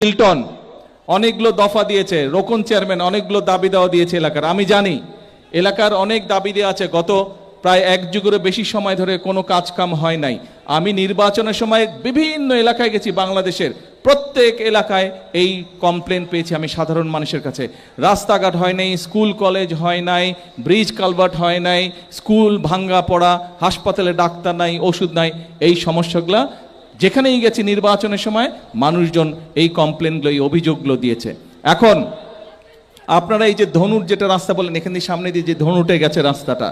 Milton অনেকগুলো দফা দিয়েছে, রোকন চেয়ারম্যান অনেকগুলো দাবি দেওয়া দিয়েছে এলাকার। আমি জানি এলাকার অনেক দাবি দেওয়া আছে, গত প্রায় এক যুগেরও বেশি সময় ধরে কোনো কাজ কাম হয় নাই। আমি নির্বাচনের সময় বিভিন্ন এলাকায় গেছি, বাংলাদেশের প্রত্যেক এলাকায় এই কমপ্লেন পেয়েছি আমি সাধারণ মানুষের কাছে। রাস্তাঘাট হয় নাই, স্কুল কলেজ হয় নাই, ব্রিজ কালভার্ট হয় নাই, স্কুল ভাঙ্গা পড়া, হাসপাতালে ডাক্তার নাই, ওষুধ নাই। এই সমস্যাগুলা যেখানেই গেছি নির্বাচনের সময় মানুষজন এই কমপ্লেনগুলো, এই অভিযোগগুলো দিয়েছে। এখন আপনারা এই যে ধনুর যেটা রাস্তা বলেন, এখান দিয়ে সামনে দিয়ে যে ধনুটে গেছে রাস্তাটা,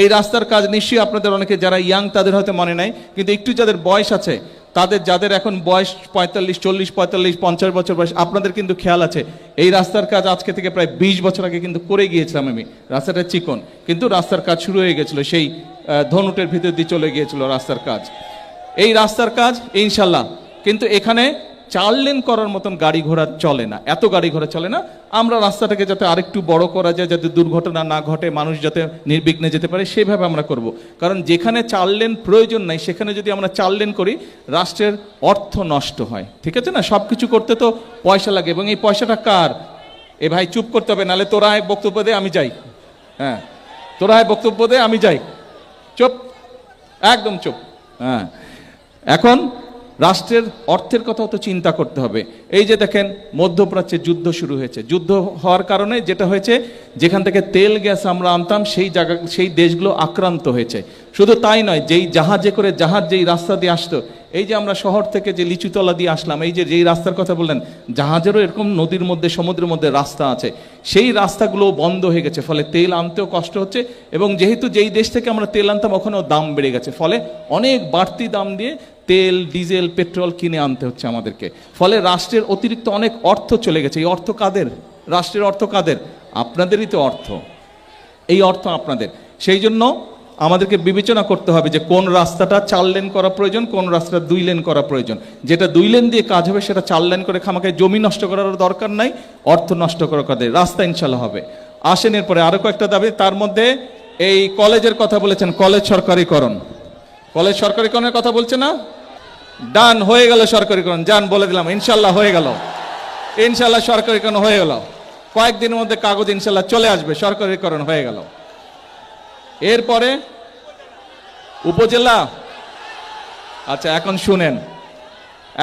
এই রাস্তার কাজ নিশ্চয়ই আপনাদের অনেকে যারা ইয়াং তাদের হয়তো মনে নাই, কিন্তু একটু যাদের বয়স আছে, যাদের এখন বয়স 45, 40, 45, 50 বছর বয়স, আপনাদের কিন্তু খেয়াল আছে এই রাস্তার কাজ আজকে থেকে প্রায় 20 বছর আগে কিন্তু করে গিয়েছিলাম আমি। রাস্তাটা চিকন, কিন্তু রাস্তার কাজ শুরু হয়ে গেছিল, সেই ধনুটের ভিতর দিয়ে চলে গিয়েছিল রাস্তার কাজ। এই রাস্তার কাজ ইনশাল্লাহ, কিন্তু এখানে 4 লেন করার মতন গাড়ি ঘোড়া চলে না, এত গাড়ি ঘোড়া চলে না। আমরা রাস্তাটাকে যাতে আরেকটু বড় করা যায়, যাতে দুর্ঘটনা না ঘটে, মানুষ যাতে নির্বিঘ্নে যেতে পারে, সেভাবে আমরা করব। কারণ যেখানে 4 লেন প্রয়োজন নাই, সেখানে যদি আমরা 4 লেন করি, রাষ্ট্রের অর্থ নষ্ট হয়। ঠিক আছে না? সব কিছু করতে তো পয়সা লাগে, এবং এই পয়সাটা কার? এ ভাই চুপ করতে হবে, নাহলে তোরা বক্তব্য দে আমি যাই। হ্যাঁ, তোরা বক্তব্য দে আমি যাই, চুপ, একদম চুপ। হ্যাঁ, এখন রাষ্ট্রের অর্থের কথাও তো চিন্তা করতে হবে। এই যে দেখেন মধ্যপ্রাচ্যে যুদ্ধ শুরু হয়েছে, যুদ্ধ হওয়ার কারণে যেটা হয়েছে, যেখান থেকে তেল গ্যাস আমরা আনতাম সেই দেশগুলো আক্রান্ত হয়েছে। শুধু তাই নয়, যেই রাস্তা দিয়ে আসতো, এই যে আমরা শহর থেকে যে লিচুতলা দিয়ে আসলাম, এই যেই রাস্তার কথা বললেন, জাহাজেরও এরকম নদীর মধ্যে, সমুদ্রের মধ্যে রাস্তা আছে, সেই রাস্তাগুলো বন্ধ হয়ে গেছে। ফলে তেল আনতেও কষ্ট হচ্ছে, এবং যেহেতু যেই দেশ থেকে আমরা তেল আনতাম ওখানেও দাম বেড়ে গেছে, ফলে অনেক বাড়তি দাম দিয়ে তেল, ডিজেল, পেট্রোল কিনে আনতে হচ্ছে আমাদেরকে। ফলে রাষ্ট্রের অতিরিক্ত অনেক অর্থ চলে গেছে। এই অর্থ কাদের? রাষ্ট্রের অর্থ কাদের? আপনাদেরই তো অর্থ, এই অর্থ আপনাদের। সেই জন্য আমাদেরকে বিবেচনা করতে হবে যে কোন রাস্তাটা 4 লেন করা প্রয়োজন, কোন রাস্তাটা 2 লেন করা প্রয়োজন। যেটা 2 লেন দিয়ে কাজ হবে সেটা 4 লেন করে খামাকে জমি নষ্ট করার দরকার নাই, অর্থ নষ্ট করার কাজে রাস্তা ইনশাল্লাহ হবে। আসেন এরপরে আরো কয়েকটা দাবি, তার মধ্যে এই কলেজের কথা বলেছেন, কলেজ সরকারিকরণ। কলেজ সরকারিকরণের কথা বলছে না? ডান, হয়ে গেল সরকারিকরণ, যান বলে দিলাম, ইনশাল্লাহ হয়ে গেল, ইনশাল্লাহ সরকারিকরণ হয়ে গেল। কয়েকদিনের মধ্যে কাগজ ইনশাল্লাহ চলে আসবে, সরকারিকরণ হয়ে গেল। এরপরে উপজেলা, আচ্ছা এখন শুনেন,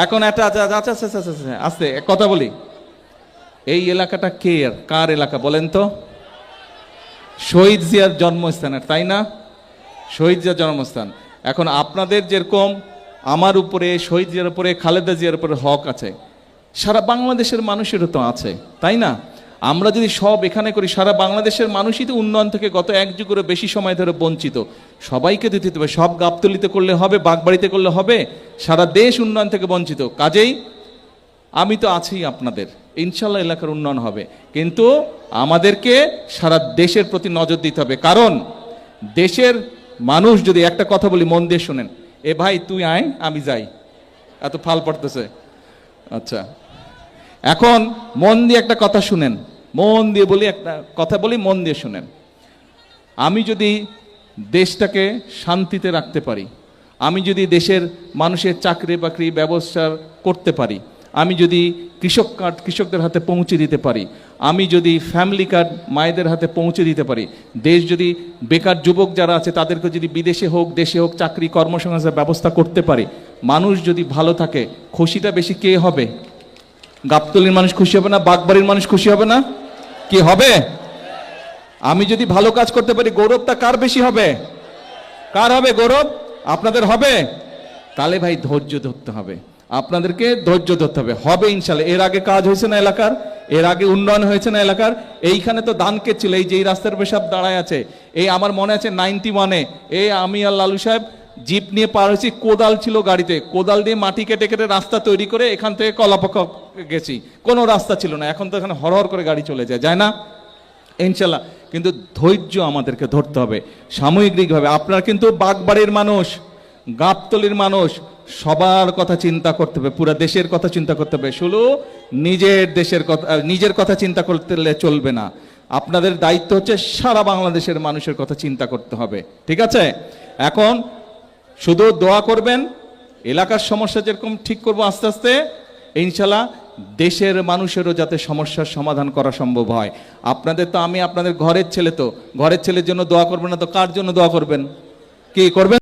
এখন একটা আস্তে কথা বলি। এই এলাকাটা কার এলাকা বলেন তো? শহীদ জিয়ার জন্মস্থানের, তাই না? শহীদ জিয়ার জন্মস্থান। এখন আপনাদের যেরকম আমার উপরে, শহীদ জিয়ার উপরে, খালেদা জিয়ার উপরে হক আছে, সারা বাংলাদেশের মানুষেরও তো আছে, তাই না? আমরা যদি সব এখানে করি, সারা বাংলাদেশের মানুষই তো উন্নয়ন থেকে গত এক যুগেরও বেশি সময় ধরে বঞ্চিত। সবাইকে দিতে হবে, সব গাবতলিতে করলে হবে, বাগবাড়িতে করলে হবে? সারা দেশ উন্নয়ন থেকে বঞ্চিত। কাজেই আমি তো আছি আপনাদের, ইনশাল্লাহ এলাকার উন্নয়ন হবে, কিন্তু আমাদেরকে সারা দেশের প্রতি নজর দিতে হবে। কারণ দেশের মানুষ যদি, একটা কথা বলি মন দিয়ে শুনেন, এ ভাই তুই আয় আমি যাই, এত ফাল পড়তেছে। আচ্ছা, এখন মন দিয়ে একটা কথা শুনেন, মন দিয়ে বলি, একটা কথা বলি, মন দিয়ে শুনেন। আমি যদি দেশটাকে শান্তিতে রাখতে পারি, আমি যদি দেশের মানুষের চাকরি বাকরি ব্যবস্থা করতে পারি, আমি যদি কৃষক কার্ড কৃষকদের হাতে পৌঁছে দিতে পারি, আমি যদি ফ্যামিলি কার্ড মায়েদের হাতে পৌঁছে দিতে পারি, দেশ যদি বেকার যুবক যারা আছে তাদেরকে যদি বিদেশে হোক দেশে হোক চাকরি কর্মসংস্থানের ব্যবস্থা করতে পারি, মানুষ যদি ভালো থাকে, খুশিটা বেশি কে হবে? গাবতলীর মানুষ খুশি হবে না? বাগবাড়ির মানুষ খুশি হবে না? কি হবে? আমি যদি ভালো কাজ করতে পারি, গৌরবটা কার বেশি হবে? কার হবে গৌরব? আপনাদের হবে? তাহলে ভাই ধৈর্য ধরতে হবে, আপনাদেরকে ধৈর্য ধরতে হবে, হবে ইনশাল্লাহ। এর আগে কাজ হয়েছে না এলাকার? এর আগে উন্নয়ন হয়েছে না এলাকার? এইখানে তো ধানকে ছিল, এই যে রাস্তার উপরে সব দাঁড়ায় আছে, এই আমার মনে আছে 91-এ এই আমি আর লালু সাহেব জিপ নিয়ে পার হয়েছি, কোদাল ছিল গাড়িতে, কোদাল দিয়ে মাটি কেটে কেটে রাস্তা তৈরি করে এখান থেকে কলাপাকা গেছি, কোনো রাস্তা ছিল না। এখন তো এখানে হরহর করে গাড়ি চলে যায় না? ইনশাল্লাহ। কিন্তু ধৈর্য আমাদেরকে ধরতে হবে সাময়িকভাবে। আপনারা কিন্তু বাগবাড়ির মানুষ, গাবতলীর মানুষ, সবার কথা চিন্তা করতে হবে, পুরো দেশের কথা চিন্তা করতে হবে। শুধু নিজের কথা চিন্তা করতে চলবে না, আপনাদের দায়িত্ব হচ্ছে সারা বাংলাদেশের মানুষের কথা চিন্তা করতে হবে। ঠিক আছে? এখন শুধু দোয়া করবেন, এলাকার সমস্যা যেরকম ঠিক করবো আস্তে আস্তে ইনশাল্লাহ। দেশের মানুষেরও যাতে সমস্যার সমাধান করা সম্ভব হয়। আপনাদের তো আমি আপনাদের ঘরের ছেলে, তো ঘরের ছেলের জন্য দোয়া করবেন না তো কার জন্য দোয়া করবেন? কি করবেন?